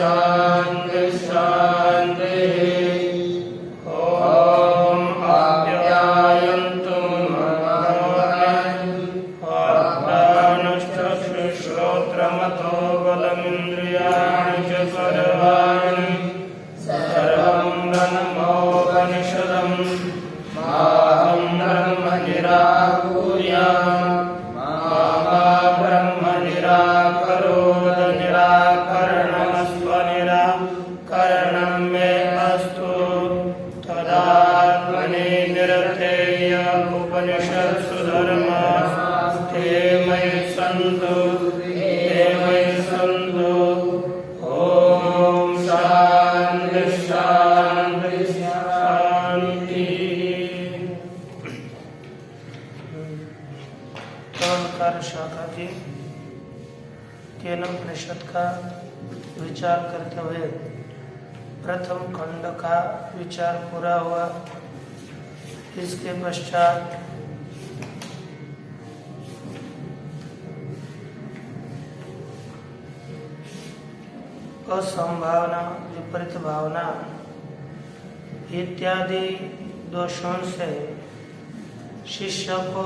शांति शांति। ओम आप्यायन्तु श्रोत्रमतो बलमिन्द्रियाणि च सर्वाणि सर्वं ब्रह्मोपनिषदम् माहं ब्रह्म निराकुर्याम् मा ब्रह्म निराकरोत् निराकरणमस्व निराकरणं मे अस्तु तदात्मनि निरतेय उपनिषत्सु धर्मास्ते मयि सन्तु ओम शांति शांति शांति। ओंकार शाखा की केनोपनिषद का विचार करते हुए प्रथम खंड का विचार पूरा हुआ। इसके पश्चात असंभावना विपरीत भावना इत्यादि दोषों से शिष्य को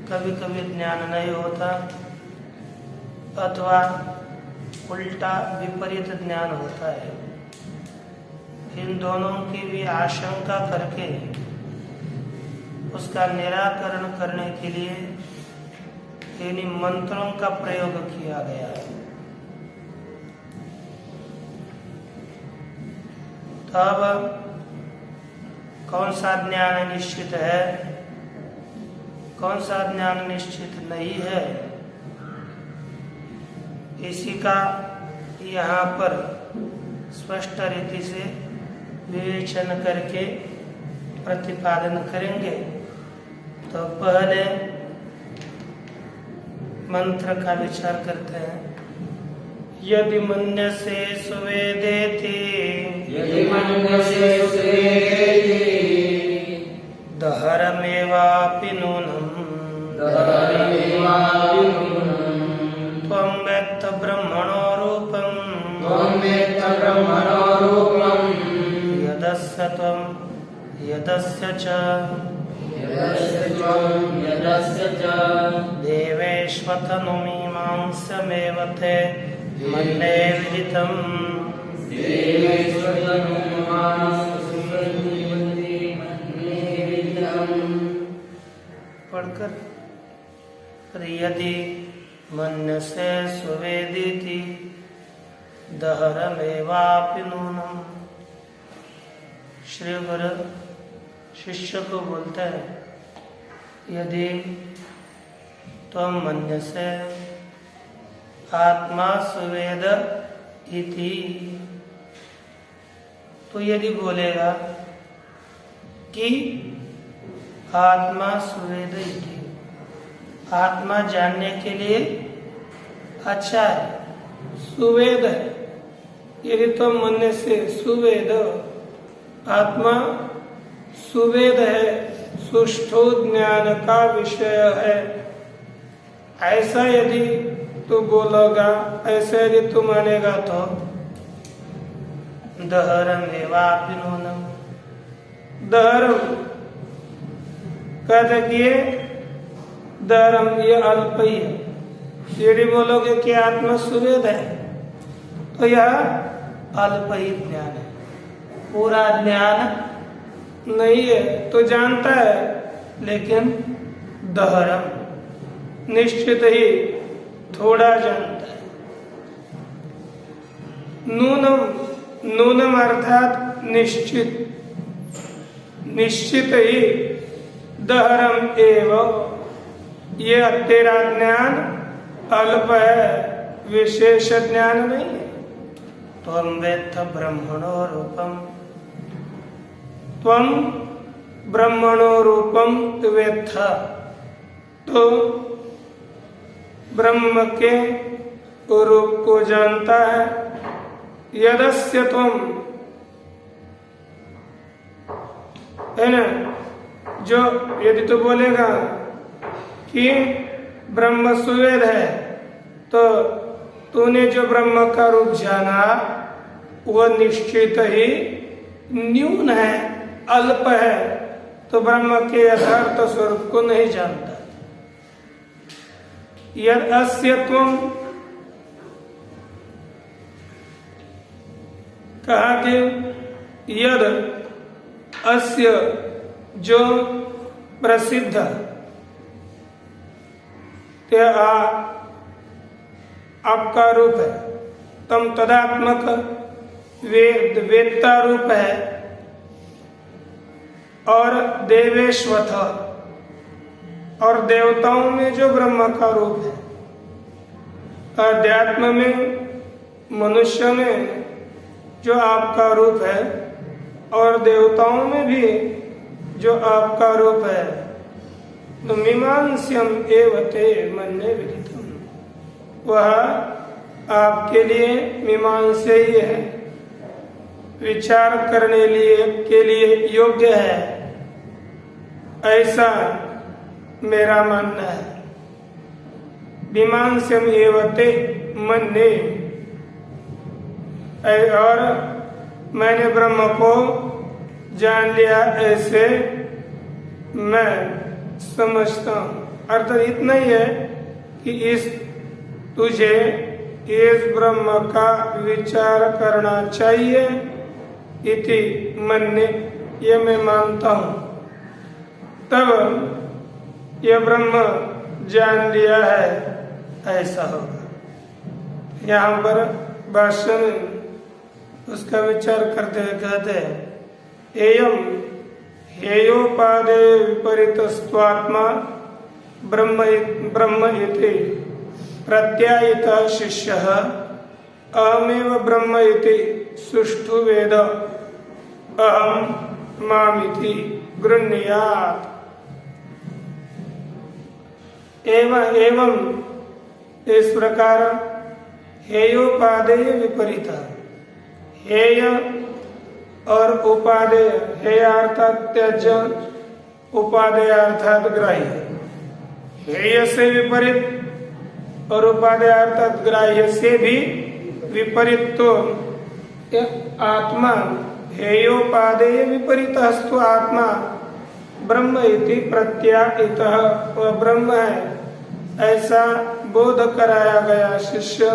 कभी कभी ज्ञान नहीं होता अथवा उल्टा विपरीत ज्ञान होता है। इन दोनों की भी आशंका करके उसका निराकरण करने के लिए इन्हीं मंत्रों का प्रयोग किया गया है। तब कौन सा ज्ञान निश्चित है, कौन सा ज्ञान निश्चित नहीं है, इसी का यहाँ पर स्पष्ट रीति से विवेचन करके प्रतिपादन करेंगे। तो पहले मंत्र का विचार करते हैं। यदि मन्यसे सुवेदेति दहरमेवापि नूनम् त्वं वेत्थ ब्रह्मणो रूपम् यदस्य त्वं यदस्य च देवेष्वतनुमीमांसमेव ते मन्ये विदितम्। पढ़कर यदि मन्यसे सुवेदिति दहरमेवापि नूनम्। श्री गुरु शिष्य को बोलते हैं यदि त्वं मन्यसे आत्मा सुवेद इति, तो यदि बोलेगा कि आत्मा सुवेद इति, आत्मा जानने के लिए अच्छा है, सुवेद है। यदि तो मन से सुवेद, आत्मा सुवेद है, सुष्ठु ज्ञान का विषय है, ऐसा यदि तू बोलोगा, ऐसे यदि तू मानेगा तो दहरमेवापि नूनम्। दहरम कहते कि दहरम ये अल्प ही है। यदि बोलोगे कि आत्मा सुवेद है तो यह अल्प ही ज्ञान है, पूरा ज्ञान नहीं है। तो जानता है लेकिन दहरम निश्चित ही थोड़ा जानता है। नूनम, नूनम अर्थात निश्चित, निश्चित ही दहरम एवं, ये तेरा ज्ञान अल्प है, विशेष ज्ञान नहीं है। त्वं वेत्थ ब्रह्मणो रूपम, त्वं ब्रह्मणो रूपम वेत्थ, तो ब्रह्म के रूप को जानता है। यदस्य त्वं, है ना, जो यदि तो बोलेगा कि ब्रह्म सुवेद है तो तूने जो ब्रह्म का रूप जाना वह निश्चित ही न्यून है, अल्प है, तो ब्रह्म के यथार्थ स्वरूप को नहीं जानता। यद अस्य त्वं, कहा कि यद अस्य जो प्रसिद्ध ते आपका रूप है, तम तदात्मक वेदता रूप है, और देवेश्वथ और देवताओं में जो ब्रह्म का रूप है, अध्यात्म में मनुष्य में जो आपका रूप है और देवताओं में भी जो आपका रूप है, तो मीमांस्यम एवते मन्ये विदितम, वह आपके लिए मीमांसा ही है, विचार करने के लिए योग्य है, ऐसा मेरा मानना है। मीमांस्यम एवते मन्ये, और मैंने ब्रह्म को जान लिया ऐसे मैं समझता हूँ। अर्थात इतना ही है कि तुझे इस ब्रह्म का विचार करना चाहिए, इति मन्ये, ये मैं मानता हूँ, तब यह ब्रह्म जान लिया है ऐसा होगा। यहाँ पर भाष्य में उसका विचार करते हुए कहते हैं, एयम हेयोपादे विपरीतस्त्वात्मा ब्रह्म इति प्रत्यायित शिष्यः अहमेव ब्रह्म इति सुष्ठु वेद अहम मामिति गृह्णीयात्। एवं इस प्रकार हेयोपादेय विपरीत, हेय और उपादेय, हेय अर्थात त्यज्य, उपादेय अर्थात ग्राह्य। हेय से विपरीत और उपादेय अर्थात ग्राह्य से भी विपरीत, तो आत्मा हेयोपादेय विपरीतस्तु आत्मा ब्रह्म इति प्रत्यायितः, वह ब्रह्म है ऐसा बोध कराया गया शिष्य।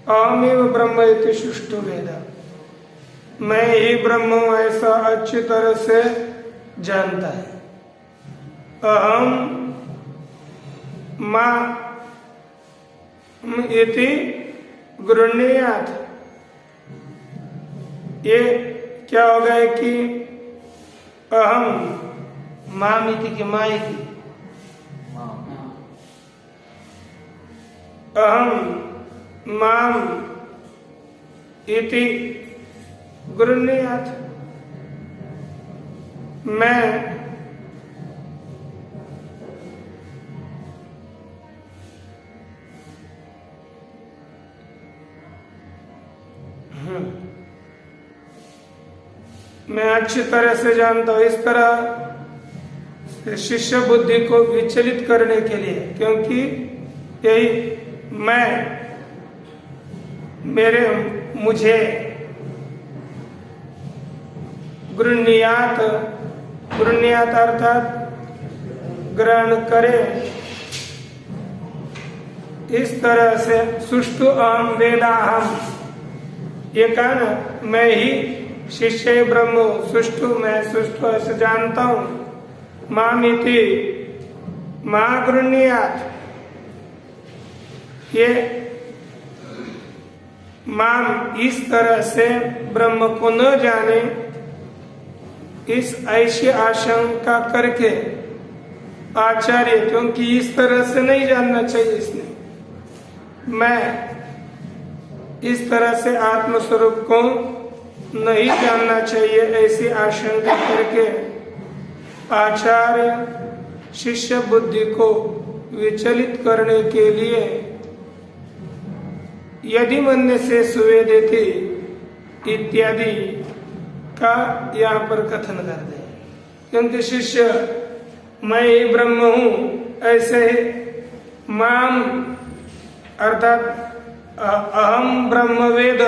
अहमेव ब्रह्म इति सुष्ठु वेद, मैं ही ब्रह्म हूं ऐसा अच्छी तरह से जानता है। अहम मा इति गृह्णीयात्, ये क्या हो गया कि अहम माम इति की माई की, अहम माम इति गृह्णीयात्, मैं अच्छी तरह से जानता हूं। इस तरह शिष्य बुद्धि को विचलित करने के लिए, क्योंकि यही मुझे गृह्णीयात् अर्थात ग्रहण करे, इस तरह से सुष्ठु अहम वेदाहम, ये कहा ना, मैं ही शिष्य ब्रह्म, सुष्ठु मैं सुष्ठु ऐसे जानता हूं। मामिति मां गृह्णीयात्, ये माम इस तरह से ब्रह्म को न जाने, इस ऐसी आशंका करके आचार्य, क्योंकि इस तरह से नहीं जानना चाहिए इसने, मैं इस तरह से आत्मस्वरूप को नहीं जानना चाहिए, ऐसी आशंका करके आचार्य शिष्य बुद्धि को विचलित करने के लिए यदि मन्य से सुवेदेति इत्यादि का यहाँ पर कथन कर दे, क्योंकि शिष्य मैं ही ब्रह्म हूं ऐसे ही माम अर्थात अहम ब्रह्मवेद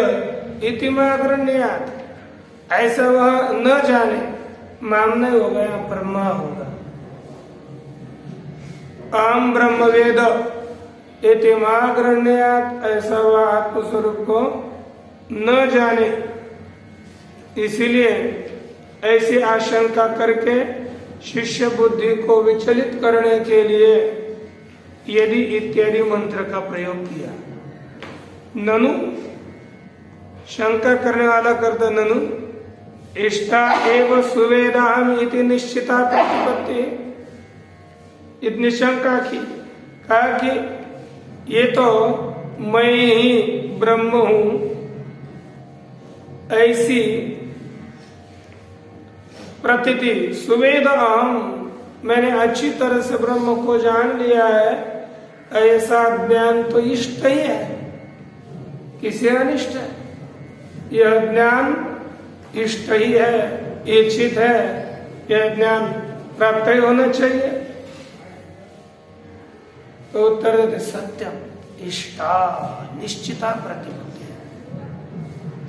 इति मागरण्यात, ऐसा वह न जाने, माम नहीं होगा, यहाँ पर मा होगा। अहम ब्रह्मवेद इति मागरण्यात, ऐसा वह आत्मस्वरूप को न जाने, इसलिए ऐसी आशंका करके शिष्य बुद्धि को विचलित करने के लिए यदि इत्यादि मंत्र का प्रयोग किया। ननु, शंका करने वाला करता ननु इष्टा एव सुवेदाहम इति निश्चिता प्रतिपत्ति, इतनी शंका की, कहा कि ये तो मैं ही ब्रह्म हूं, ऐसी प्रतीति, सुवेद अहम, मैंने अच्छी तरह से ब्रह्म को जान लिया है, ऐसा ज्ञान तो इष्ट ही है, किसी अनिष्ट है। यह ज्ञान इष्ट ही है, इच्छित है, यह ज्ञान प्राप्त ही होना चाहिए। तो उत्तर देते सत्यम इष्टा निश्चिता प्रतिपत्ति है।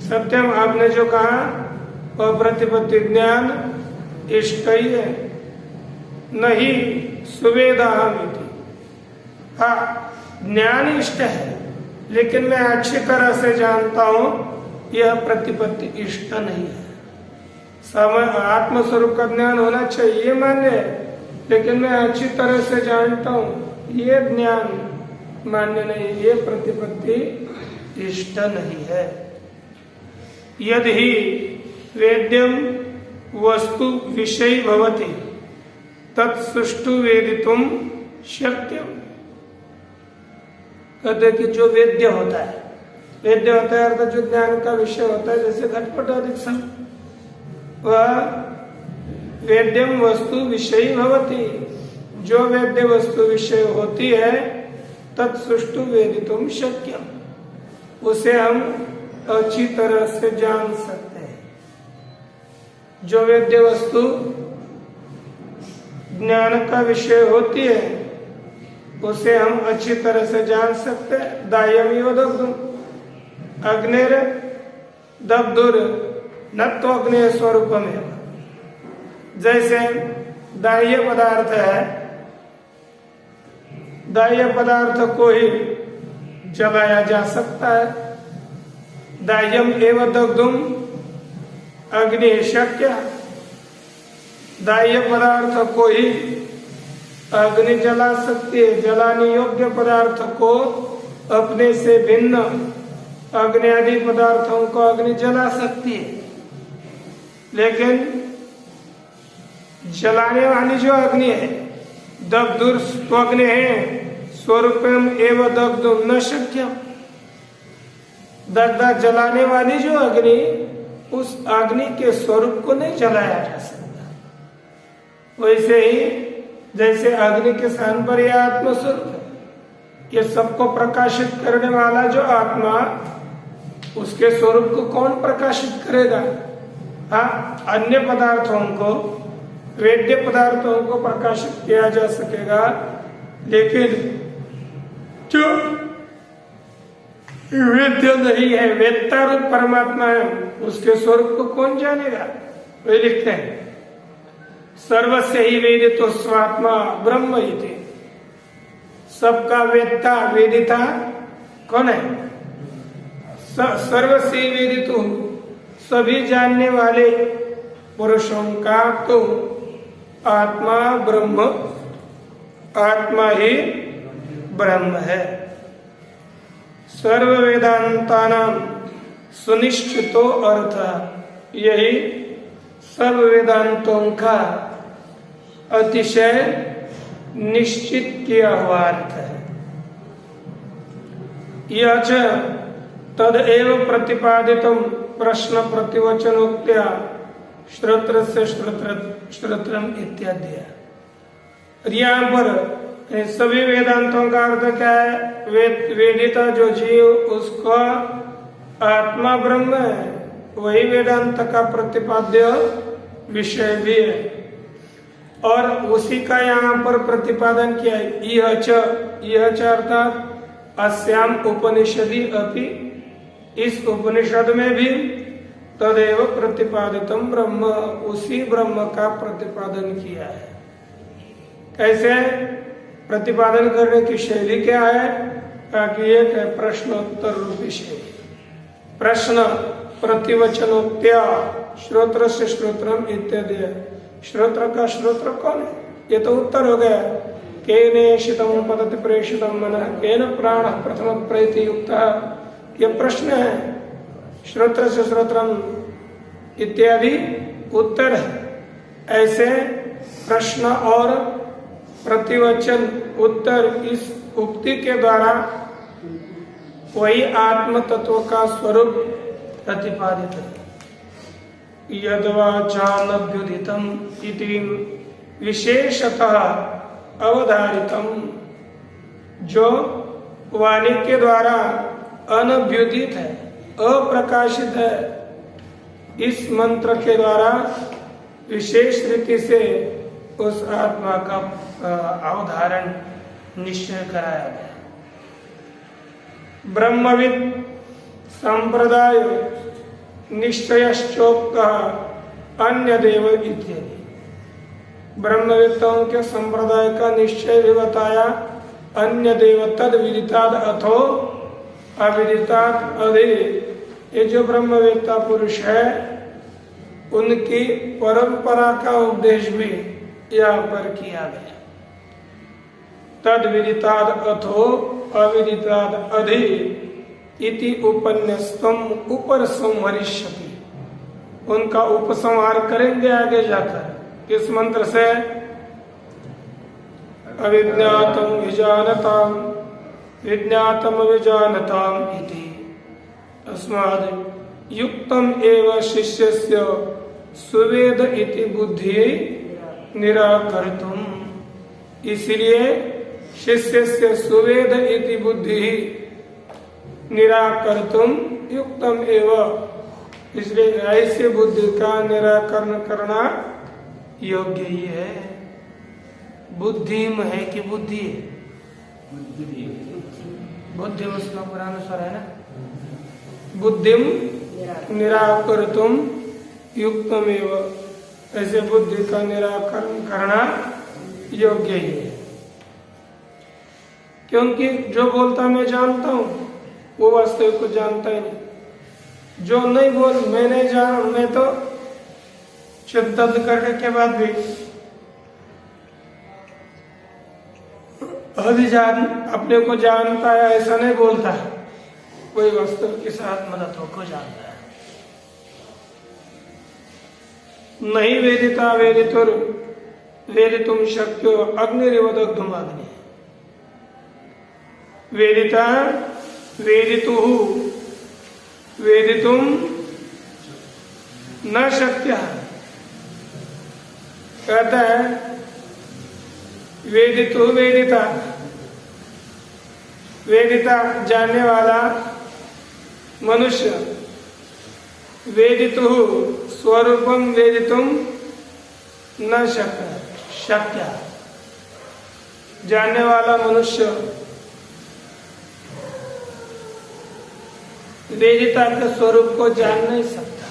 सत्यम आपने जो कहा वह प्रतिपत्ति ज्ञान इष्ट ही है, नहीं सुवेदाहमिति। हाँ, ज्ञान इष्ट है, लेकिन मैं अच्छी तरह से जानता हूं यह प्रतिपत्ति इष्ट नहीं है। समय आत्मस्वरूप का ज्ञान होना चाहिए, ये मान्य है, लेकिन मैं अच्छी तरह से जानता हूं ये ज्ञान मान्य नहीं, ये प्रतिपत्ति इष्ट नहीं है। यदि वेद्यम वस्तु विषय भवति तत्सुष्टु वेदितुम शक्यम। कहते कि जो वेद्य होता है, वेद्य होता है अर्थात जो ज्ञान का विषय होता है, जैसे घटपट आदि सब, वह वेद्यम वस्तु विषय भवति, जो वेद्य वस्तु विषय होती है, तत्सुष्टु वेदितुम शक्यम, उसे हम अच्छी तरह से जान सकते हैं। जो वेद्य वस्तु ज्ञान का विषय होती है उसे हम अच्छी तरह से जान सकते हैं। दायमिव दग्धुम अग्निर दग्धुर नत्व अग्नि स्वरूपमेव। जैसे दाह्य पदार्थ है, दाह्य पदार्थ को ही जलाया जा सकता है। दाह्यम एवं दग्धुम अग्नि शक्य, दाह्य पदार्थ को ही अग्नि जला सकती है। जलाने योग्य पदार्थ को अपने से भिन्न अग्नि आदि पदार्थों को अग्नि जला सकती है, लेकिन जलाने वाली जो अग्नि है, दग्धुर स्वग्नि है, स्वरूपम एवं दग्धुम न शक्यम। दग्धा जलाने वाली जो अग्नि, उस अग्नि के स्वरूप को नहीं जलाया जा सकता। वैसे ही जैसे अग्नि के स्थान पर यह आत्मस्वरूप है, ये सबको प्रकाशित करने वाला जो आत्मा, उसके स्वरूप को कौन प्रकाशित करेगा? हाँ, अन्य पदार्थों को, वेद्य पदार्थों को प्रकाशित किया जा सकेगा, लेकिन जो वेद्य नहीं है, वेत्ता रूप परमात्मा है, उसके स्वरूप को कौन जानेगा? वे लिखते हैं सर्वस्य ही वेदितो स्वात्मा ब्रह्म इति। सबका वेत्ता, वेदिता कौन है? सर्वस्य ही वेदितो, सभी जानने वाले पुरुषों का तो आत्मा ब्रह्म, आत्मा ही ब्रह्म है। सर्व वेदांतानाम सुनिश्चितो अर्थ, यही सर्व वेदांतों का अतिशय निश्चित किया हुआ अर्थ है। यह तदेव प्रतिपादितम प्रश्न प्रतिवचनोक्त्या श्रोत्र से श्रोत्रम इत्यादि। यहाँ पर सभी वेदांतों का अर्थ क्या है? वेदिता जो जीव, उसका आत्मा ब्रह्म है, वही वेदांत का प्रतिपाद्य विषय भी है, और उसी का यहाँ पर प्रतिपादन किया है। यह च अर्थात अस्याम उपनिषदि अपि, इस उपनिषद में भी तदेव प्रतिपादितम ब्रह्म, उसी ब्रह्म का प्रतिपादन किया है। कैसे प्रतिपादन करने की शैली क्या है? ताकि एक है प्रश्नोत्तर रूपी शैली। प्रश्न प्रतिवचनोक्त्या श्रोत्र से श्रोत्रम इत्यादि। श्रोत्र का श्रोत्र कौन है? ये तो उत्तर हो गया। केनेषितं पतति प्रेषितं मनः केन प्राणः प्रथम प्रेति युक्तः, ये प्रश्न है। श्रोत्र से श्रोत्रम इत्यादि उत्तर है। ऐसे प्रश्न और प्रतिवचन उत्तर इस उक्ति के द्वारा वही आत्म तत्व का स्वरूप प्रतिपादित है। यद्वाचानभ्युदितम् इति विशेषतः अवधारितम, जो वाणी के द्वारा अनभ्युदित है, अप्रकाशित है, इस मंत्र के द्वारा विशेष रीति से उस आत्मा का अवधारण निश्चय कराया गया। ब्रह्मविद संप्रदाय निश्चयश्चोक्त अन्य देव इत्यादि। ब्रह्मवेत्ताओं के संप्रदाय का निश्चय भी बताया। अन्य देव तद विदिताद अथो अविदिताद अधि। ये जो ब्रह्मवेत्ता पुरुष है उनकी परंपरा का उपदेश भी यहाँ पर किया गया। तद विदिताद अथो अविदिताद अधि इति उपन्यस्तम उपसंहरिष्यति। उनका उपसंहार करेंगे आगे जाकर। किस मंत्र से? अविज्ञातम विजानताम विज्ञातम विजानताम इति। तस्माद् युक्तम एव शिष्यस्य सुवेद इति बुद्धि निराकर्तुम। इसलिए शिष्यस्य सुवेद इति बुद्धि निराकर्तुम युक्तम एव, इसलिए ऐसे बुद्धि का निराकरण करना योग्य ही है। बुद्धिम है कि बुद्धि है? बुद्धि उसका पुराना स्वर है ना। बुद्धिम निराकर्तुम युक्तम एव, ऐसे बुद्धि का निराकरण करना योग्य ही है। क्योंकि जो बोलता मैं जानता हूँ वो वास्तविक को जानता ही नहीं। जो नहीं बोल मैं नहीं जान, मैं तो शुद्ध करने के बाद भी जान अपने को जानता है ऐसा नहीं बोलता है, कोई वस्तु के साथ मदद को जानता है। नहीं वेदिता वेदितुर वेदितुम शक्यो अग्निरिवदग्धुम अग्नि। वेदिता वेदितुः वेदितुम न शक्य। कहता है वेदितु वेदिता, वेदिता जानने वाला मनुष्य, वेदितु स्वरूपम वेदितुम न शक्य। शक्य जानने वाला मनुष्य वेदिता के स्वरूप को जान नहीं सकता।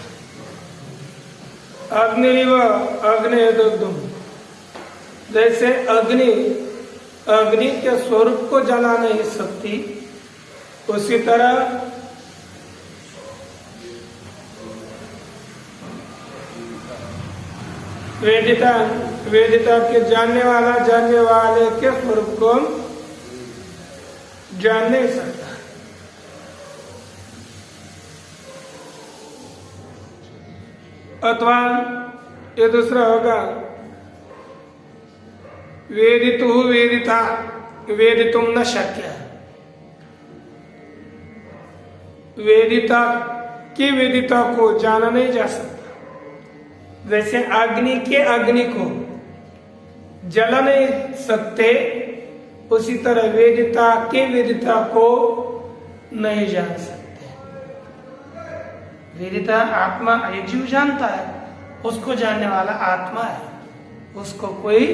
अग्निरिव अग्निदग्धुम, जैसे अग्नि अग्नि के स्वरूप को जला नहीं सकती, उसी तरह वेदिता वेदिता के जानने वाले के स्वरूप को जान नहीं सकता। अथवा ये दूसरा होगा वेदितु वेदिता वेदितुम न शक्य। वेदिता की वेदिता को जाना नहीं जा सकता। जैसे अग्नि के अग्नि को जला नहीं सकते, उसी तरह वेदिता के वेदिता को नहीं जान सकते। वेदिता आत्मा एक जीव जानता है, उसको जानने वाला आत्मा है, उसको कोई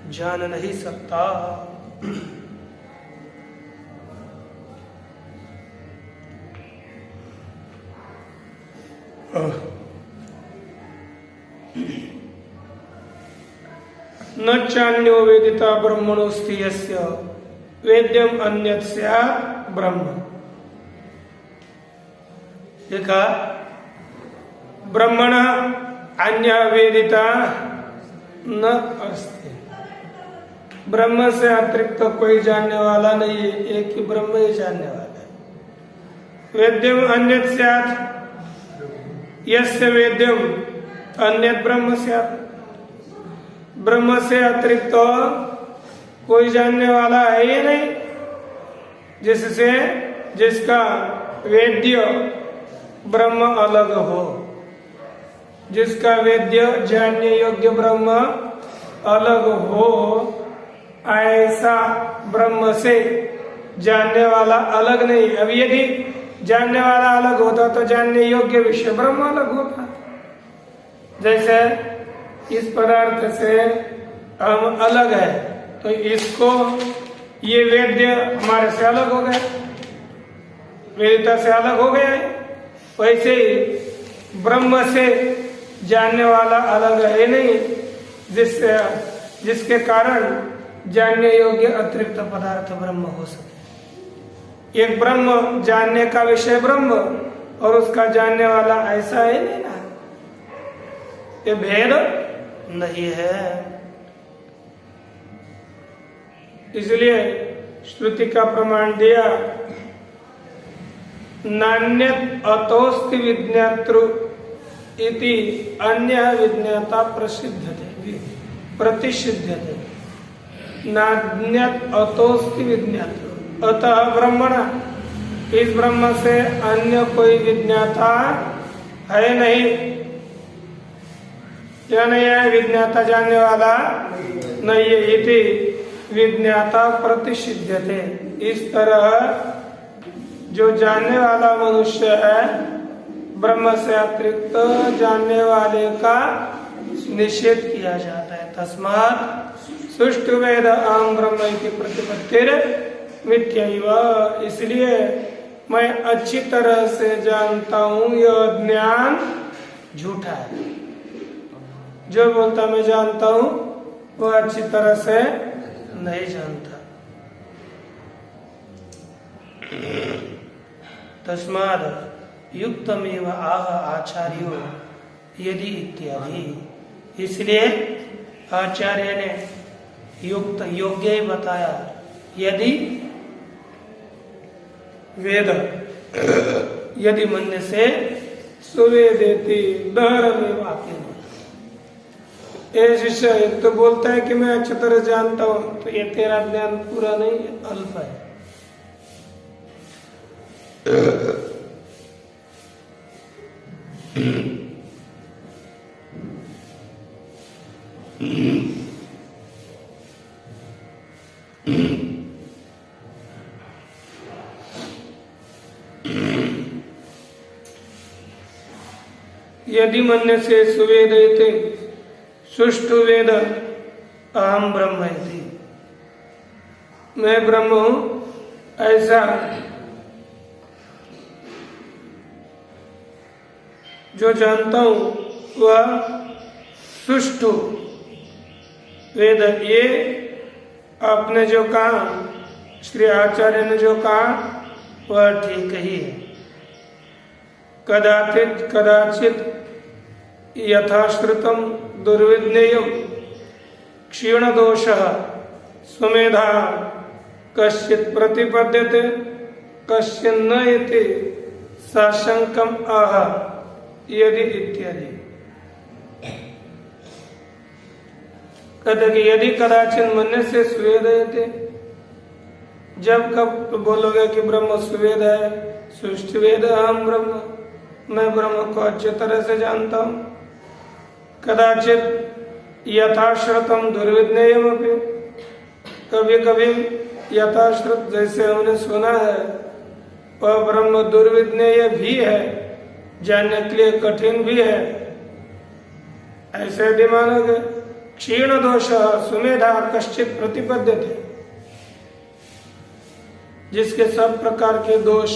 जान नहीं सकता। न चान्यो वेदिता ब्रह्मणोस्ति यस्य वेद्यम अन्यत् स्यात् ब्रह्म। देखा, ब्रह्मण अन्य वेदिता न अस्ति, ब्रह्म से अतिरिक्त तो कोई जानने वाला नहीं है, एक ही ब्रह्म ही जानने वाला है। वेद्यम अन्यत् स्यात् यस्य वेद्यम अन्यत् ब्रह्म स्यात्, ब्रह्म से अतिरिक्त तो कोई जानने वाला है ही नहीं, जिससे जिसका वेद्य ब्रह्म अलग हो, जिसका वेद्य जानने योग्य ब्रह्म अलग हो, ऐसा ब्रह्म से जानने वाला अलग नहीं। अब यदि जानने वाला अलग होता तो जानने योग्य विषय ब्रह्म अलग होता। जैसे इस पदार्थ से हम अलग है तो इसको, ये वेद्य हमारे से अलग हो गए, वेदिता से अलग हो गया है। वैसे ही ब्रह्म से जानने वाला अलग है नहीं, जिसके कारण जानने योग्य अतिरिक्त पदार्थ ब्रह्म हो सके। एक ब्रह्म जानने का विषय ब्रह्म और उसका जानने वाला ऐसा है नहीं ना, ये भेद नहीं है। इसलिए श्रुति का प्रमाण दिया, नान्यत् अतोस्ति विज्ञातृ इति अन्य विज्ञाता प्रसिद्धते प्रतिषिध्यते। नान्यत् अतोस्ति विज्ञातृ, अतः ब्रह्मण, इस ब्रह्म से अन्य कोई विज्ञाता है नहीं। क्या नहीं है? विज्ञाता जानने वाला नहीं है। इति विज्ञाता प्रतिषिध्यते, इस तरह जो जानने वाला मनुष्य है ब्रह्म से अतिरिक्त जानने वाले का निषेध किया जाता है। तस्मात् सुष्ठु वेद अहं ब्रह्म इति प्रतिपत्तिर मिथ्यैव, इसलिए मैं अच्छी तरह से जानता हूँ यह ज्ञान झूठा है। जो बोलता मैं जानता हूँ वह अच्छी तरह से नहीं जानता। तस्मात् युक्तमेव आह आचार्यो यदि इत्यादि, इसलिए आचार्य ने युक्त योग्य ही बताया। यदि वेद यदि मन से सुवेदेति दहरमेव आत्मा। ये शिष्य एक तो बोलता है कि मैं अच्छी तरह जानता हूं, तो ये तेरा ज्ञान पूरा नहीं है, अल्प है। यदि मन्य से सुवेदयते सुष्ठु वेद अहम ब्रह्म इति, मैं ब्रह्म हूं ऐसा जो जानता हूं वह सुष्ठु वेद। ये आपने जो कहा, श्री आचार्य ने जो कहा वह ठीक ही है। कदाचित यथाश्रुतम दुर्विज्ञेयम क्षीण दोषः स्वमेधा कश्चित् प्रतिपद्यते कश्चित् न इति साशंकम आह यदि इत्यादि। कहते कि यदि कदाचित मन्य से सुवेदयते, जब कब बोलोगे कि ब्रह्म सुवेद है, सुष्ठु वेद अहम ब्रह्म, मैं ब्रह्म को अच्छी तरह से जानता हूं। कदाचित यथाश्रुतम दुर्विज्ञेयम अपि, कभी कभी यथाश्रुत जैसे हमने सुना है वह ब्रह्म दुर्विज्ञेय भी है, जानने के लिए कठिन भी है, ऐसे भी मानोगे। क्षीण दोष सुमेधा कश्चित प्रतिपद्यते, जिसके सब प्रकार के दोष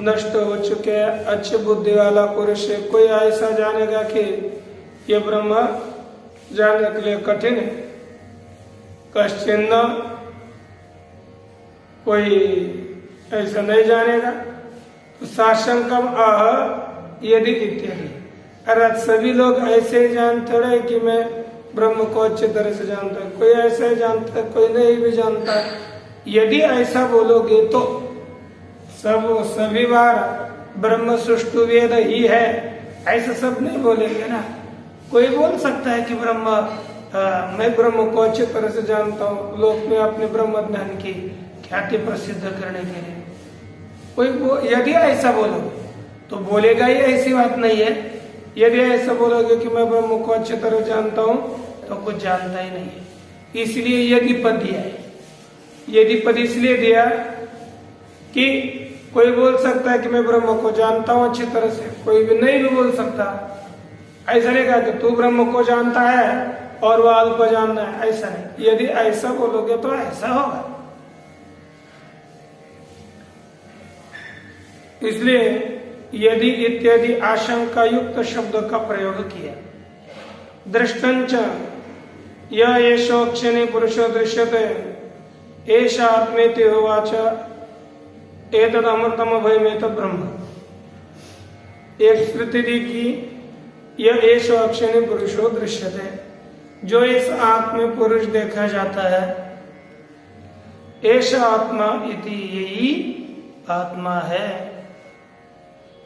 नष्ट हो चुके हैं, अच्छे बुद्धि वाला पुरुष है, कोई ऐसा जानेगा कि ये ब्रह्म जानने के लिए कठिन है। कश्चिन कोई ऐसा नहीं जानेगा। तो साशंकम आह यदि इत्यादि, अर्थात सभी लोग ऐसे ही जानते रहे कि मैं ब्रह्म को अच्छी तरह से जानता है, कोई ऐसा ही जानता है, कोई नहीं भी जानता। यदि ऐसा बोलोगे तो सभी बार ब्रह्म सुष्टु वेद ही है, ऐसा सब नहीं बोलेंगे ना। कोई बोल सकता है कि मैं ब्रह्म को अच्छी तरह से जानता हूँ, लोक में अपने ब्रह्म ज्ञान की ख्याति प्रसिद्ध करने के लिए। कोई यदि ऐसा बोलोगे तो बोलेगा ही, ऐसी बात नहीं है। यदि ऐसा बोलोगे कि मैं ब्रह्म को अच्छी तरह जानता हूँ तो कुछ जानता ही नहीं है। इसलिए यदि पद दिया है। यदि पद इसलिए दिया कि कोई बोल सकता है कि मैं ब्रह्म को जानता हूँ अच्छी तरह से, कोई भी नहीं भी बोल सकता। ऐसा नहीं कहा कि तू ब्रह्म को जानता है और वह अल्प जानना है, ऐसा नहीं। यदि ऐसा बोलोगे तो ऐसा होगा। इसलिए यदि इत्यादि आशंका युक्त शब्द का प्रयोग किया। दृष्टंच यह एषो क्षणे पुरुषो दृश्यते एष आत्मेति होवाच एतद अमृतम अभयमेतद ब्रह्म। एक श्रुति दी कि यह एषो अक्षणे पुरुषो दृश्यते, जो इस आत्म पुरुष देखा जाता है। एष आत्मा इति, यही आत्मा है।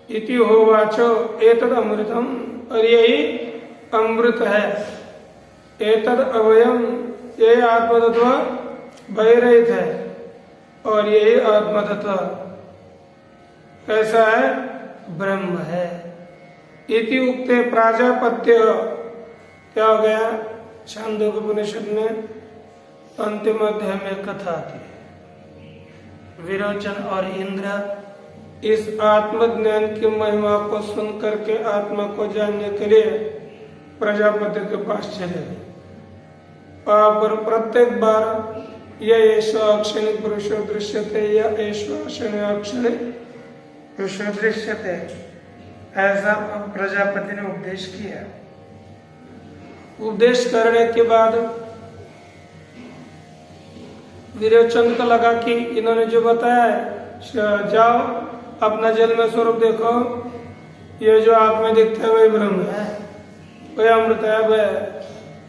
इति होवाचो एतद अमृतम, और यही अमृत है। एतद अभयम, ये आत्मतत्व भयरहित है, और यही आत्मतत्व कैसा है? ब्रह्म है। इति उक्ते प्राजापत्य, क्या हो गया? छांदोग्य उपनिषद में अंतिम अध्याय में कथा आती है। विरोचन और इंद्र इस आत्मज्ञान की महिमा को सुन करके आत्मा को जानने के लिए प्रजापति के पास चले गए। और प्रत्येक बार यह ऐसा अक्षणी पुरुषो दृश्यते, यह ऐसा अक्षणी अक्षणी पुरुषो दृश्यते, ऐसा प्रजापति ने उपदेश किया। उपदेश करने के बाद विरोचन को लगा कि इन्होंने जो बताया है, जाओ अपना जन्म स्वरूप देखो, ये जो आंख में दिखता है वही ब्रह्म है, वही अमृत है, वह।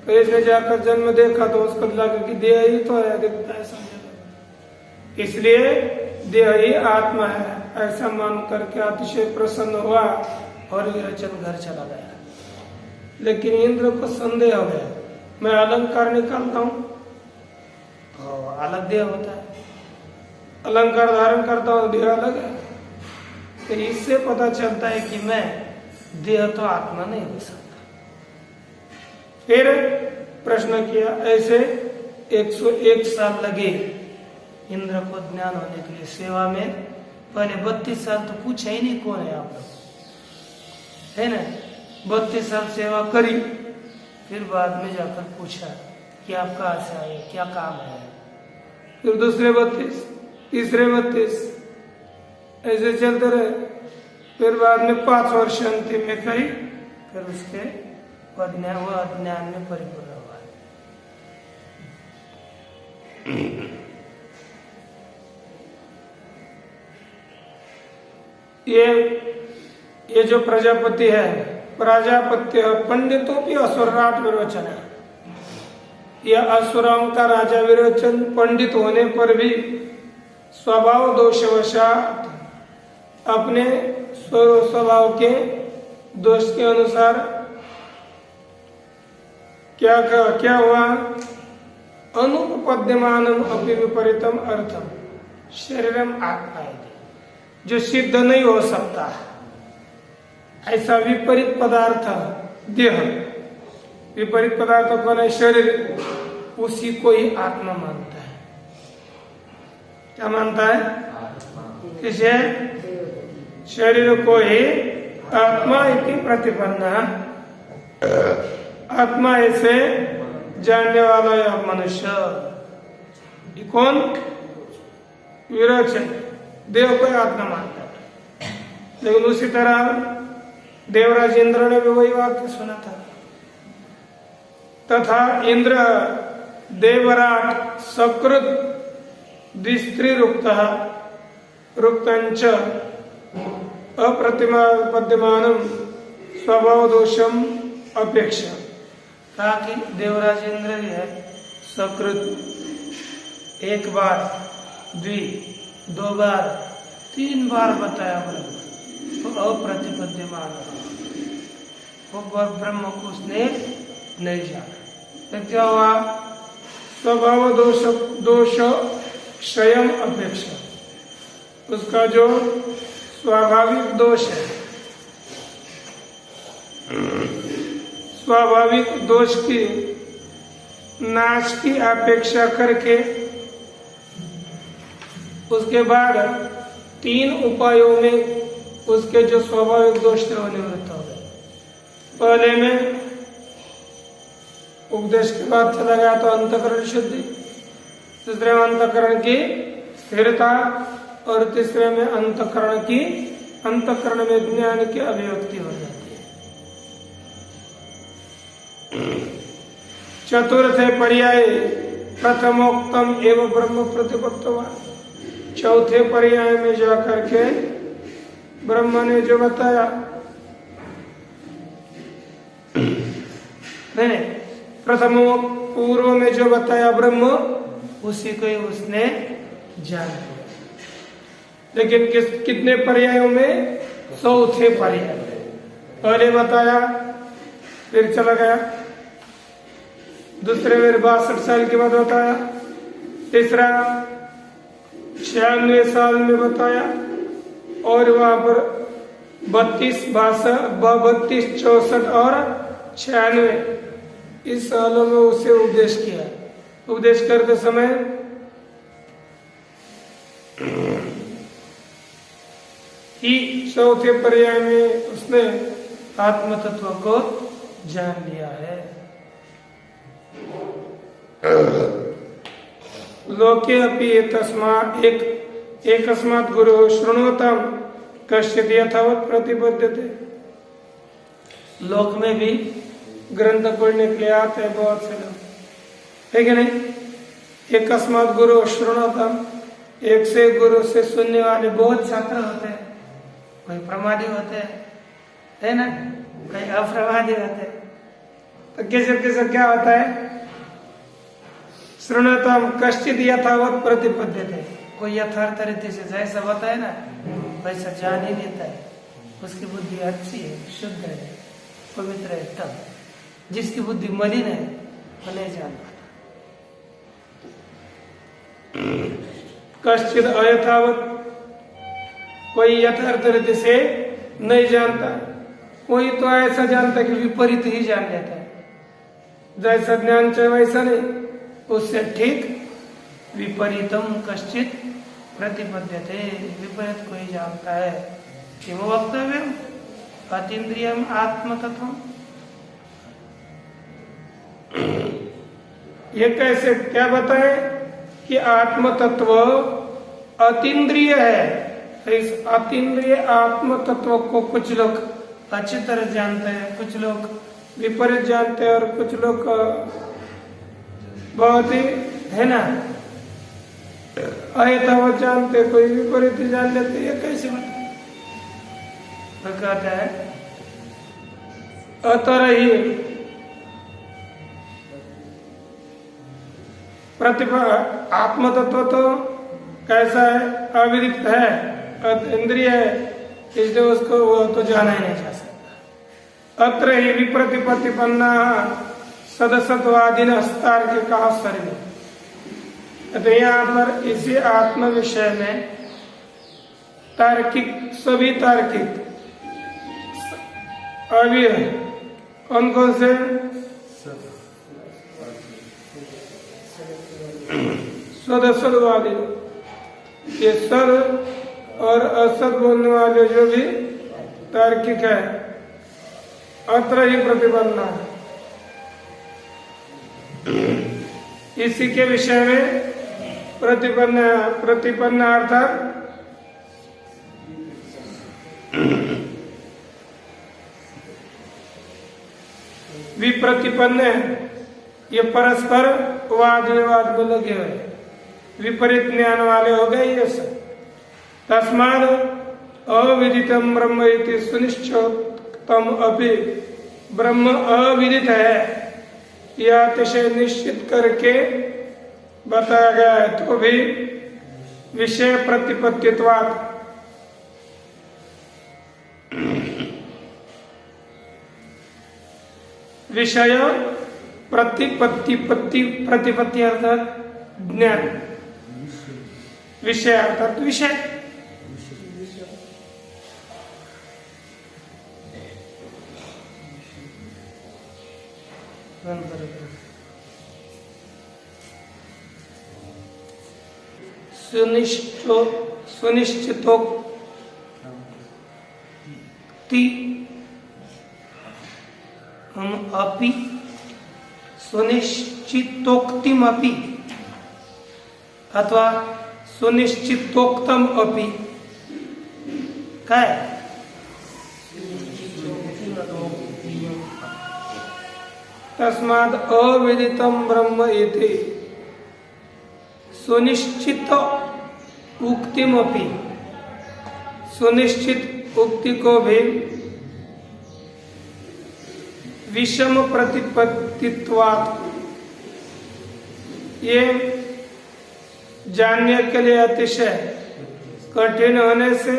तो इसने जाकर जन्म देखा तो उसको लगा कि देह ही तो है, दिखता है समझ। इसलिए देह ही आत्मा है, ऐसा मान करके अतिशय प्रसन्न हुआ और विरोचन घर चला गया। लेकिन इंद्र को संदेह हो गया, मैं अलंकार निकालता हूँ तो अलग देह होता है, अलंकार धारण करता हूँ देह अलग है। तो इससे पता चलता है कि मैं देह तो आत्मा नहीं हो सकता। फिर प्रश्न किया। ऐसे 101 साल लगे इंद्र को ज्ञान होने के लिए सेवा में। पहले 32 साल तो पूछा ही नहीं कौन है आप लोग, है ना। 32 साल सेवा करी, फिर बाद में जाकर पूछा कि आप कहाँ से आए, क्या काम है। फिर दूसरे 32, तीसरे 32, ऐसे चलते रहे। फिर बाद में 5 वर्ष अंतिम में करी, फिर उसके ज्ञान में परिपूर्ण हुआ। ये जो प्रजापति है, प्रजापत्य पंडितों की असुरराट विरोचन है। यह असुरों का राजा विरोचन पंडित होने पर भी स्वभाव दोषवशात अपने स्वभाव के दोष के अनुसार क्या हुआ? अनुपपद्यमानम अपि विपरीतम अर्थम शरीरम आत्मा, जो सिद्ध नहीं हो सकता ऐसा विपरीत पदार्थ देह, विपरीत पदार्थ कौन है? शरीर, उसी को ही आत्मा मानता है। क्या मानता है? किसे? शरीर को ही आत्मा इति प्रतिपन्ना। आत्मा ऐसे जानने वाला है मनुष्य। कौन? विरोचन देह को आत्मा मानता है। लेकिन उसी तरह देवराज इंद्र ने भी वही वाक्य सुना था। तथा इंद्र देवराट सकृत द्विस्त्री रुक्तंच अप्रतिपद्यमानम स्वभाव दोषम अपेक्षा। कहा कि देवराज इंद्र भी है सकृत, एक बार, द्वि, दो बार, तीन बार बताया ब्रह्म, तो अप्रतिपद्यमान, वो ब्रह्म को उसने नहीं जाना। तो क्या हुआ? स्वभाव दोष क्षयम अपेक्षा, उसका जो स्वाभाविक दोष है, स्वाभाविक दोष की नाश की अपेक्षा करके उसके बाद 3 उपायों में उसके जो स्वाभाविक दोष थे वो निवृत्त हो गए। पहले में उपदेश के बाद चला गया तो अंतःकरण शुद्धि, दूसरे में अंतःकरण की स्थिरता, और तीसरे में अंतःकरण में ज्ञान की अभिव्यक्ति हो जाती है। चतुर्थ पर्याय प्रथमोक्तम एवं ब्रह्म प्रतिपत्तवान, चौथे पर्याय में जाकर के ब्रह्म ने जो बताया, नहीं, प्रथम पूर्व में जो बताया ब्रह्म, उसी को ही उसने जान लिया। लेकिन कितने पर्यायों में? चौथे पर्याय में। पहले बताया, फिर चला गया, दूसरे में 62 साल के बाद बताया, तीसरा 96 साल में बताया, और वहां पर 32, 64 और 96 इस सालों में उसे उपदेश किया। उपदेश करते समय ही चौथे पर्याय में उसने आत्म तत्व को जान लिया है। लोके अपि एकस्मात् गुरु शृण्वताम कश्चित् यथावत् प्रतिपद्यते। लोक में भी ग्रंथ पढ़ने के लिए आते हैं बहुत से लोग, है कि नहीं? एकस्मात् गुरु शृण्वताम, एक से गुरु से सुनने वाले बहुत छात्र होते हैं। कोई प्रमादी होते हैं, है ना, कोई अप्रमादी होते हैं। तो कैसे क्या होता है? शृण्वताम कश्चित् यथावत् प्रतिपद्यते, कोई यथार्थ रीति से जैसा बताए ना वैसा जान ही लेता है। उसकी बुद्धि अच्छी है, शुद्ध है, पवित्र है। तब जिसकी बुद्धि मलिन है वो नहीं जान पाता। कश्चित् अयथावत्, कोई यथार्थ रीति से नहीं जानता। कोई तो ऐसा जानता है कि विपरीत ही जान लेता है, जैसा ज्ञान चाहिए वैसा नहीं, उससे ठीक विपरीतम कश्चित् प्रतिपद्यते, विपरीत कोई जानता है। किम वक्तव्यम अतीन्द्रियम आत्मतत्वम। ये कैसे, क्या बताए कि आत्म तत्व अतीन्द्रिय है। तो इस अतीन्द्रिय आत्म तत्व को कुछ लोग अच्छी तरह जानते हैं, कुछ लोग विपरीत जानते हैं, और कुछ लोग बहुत ही, है ना, अयथावत जानते, कोई विपरीत जान लेते। ये कैसे बताए? तो कहता है अतर ही आत्म तत्व तो कैसा है? अविदित है, इंद्रिय है, इसलिए उसको वो तो जाना ही नहीं जा सकता। अत्र ही विप्रतिपत्तिपन्ना सदसत्वादीन तार्किक शरीर। तो यहाँ पर इसी आत्म विषय में तार्किक, सभी तार्किक अभी कौन कौन से? सदसत्वादी, ये सद और असत बोलने वाले जो भी तार्किक है, अत्र ही प्रतिपन्ना, इसी के विषय में प्रतिपन्न अर्थात विप्रतिपन्न है, ये परस्पर वाद विवाद में लगे हुए, विपरीत ज्ञान वाले हो गए ये सब। तस्माद अविदितम ब्रह्म इति सुनिश्चितम अपि, ब्रह्म अविदित है यह अतिशय निश्चित करके बताया गया है, तो भी विषय प्रतिपत्तित्वात्, विषय प्रतिपत्ति अर्थात ज्ञान, विषय अर्थात विषय, सुनिश्चितोक्ति हम अपि, सुनिश्चितोक्तिम अपि अथवा सुनिश्चितोक्तम अपि, काय तस्माद् अविदितम ब्रह्म इति सुनिश्चित उक्तिमपि, सुनिश्चित उक्ति को भी विषम प्रतिपत्तित्वात्, ये जानने के लिए अतिशय कठिन होने से,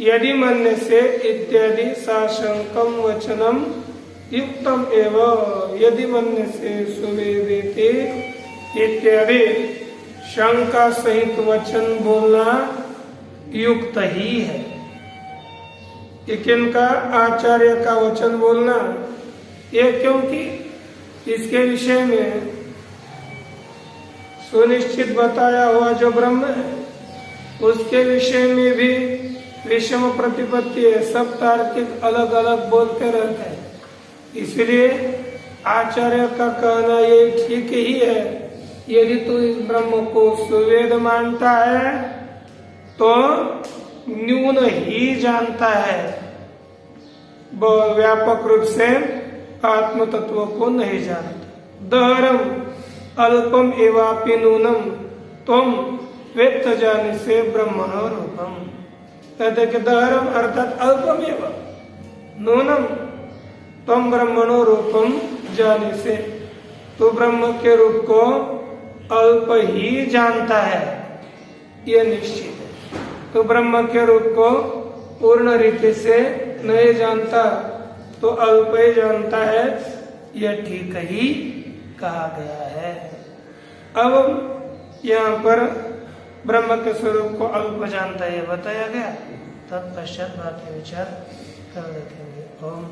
यदि मनने से इत्यादि साशंकम वचनम युक्तम एव, यदि मनने से सुवेदेते इत्यादि शंका सहित वचन बोलना युक्त ही है। किनका? आचार्य का वचन बोलना, ये क्योंकि इसके विषय में सुनिश्चित बताया हुआ जो ब्रह्म है उसके विषय में भी विषम प्रतिपत्ति है, सब तार्किक अलग अलग बोलते रहते हैं। इसलिए आचार्य का कहना ये ठीक ही है, यदि तू इस ब्रह्म को सुवेद मानता है तो न्यून ही जानता है, व्यापक रूप से आत्म तत्व को नहीं जानता। दहरम अल्पम एवापि नूनम तुम वेत्त जाने से ब्रह्मणो रूपम, कहते कि दहरम अर्थात अल्पम एवं नूनम तुम ब्रह्मणो रूपम जाने से, तो ब्रह्म के रूप को अल्प ही जानता है, यह निश्चित है। तो ब्रह्म के रूप को पूर्ण रीति से नहीं जानता तो अल्प ही जानता है, यह ठीक ही कहा गया है। अब यहाँ पर ब्रह्म के स्वरूप को अल्प जानता है बताया गया, तत्पश्चात बाकी विचार कर देखेंगे। ओम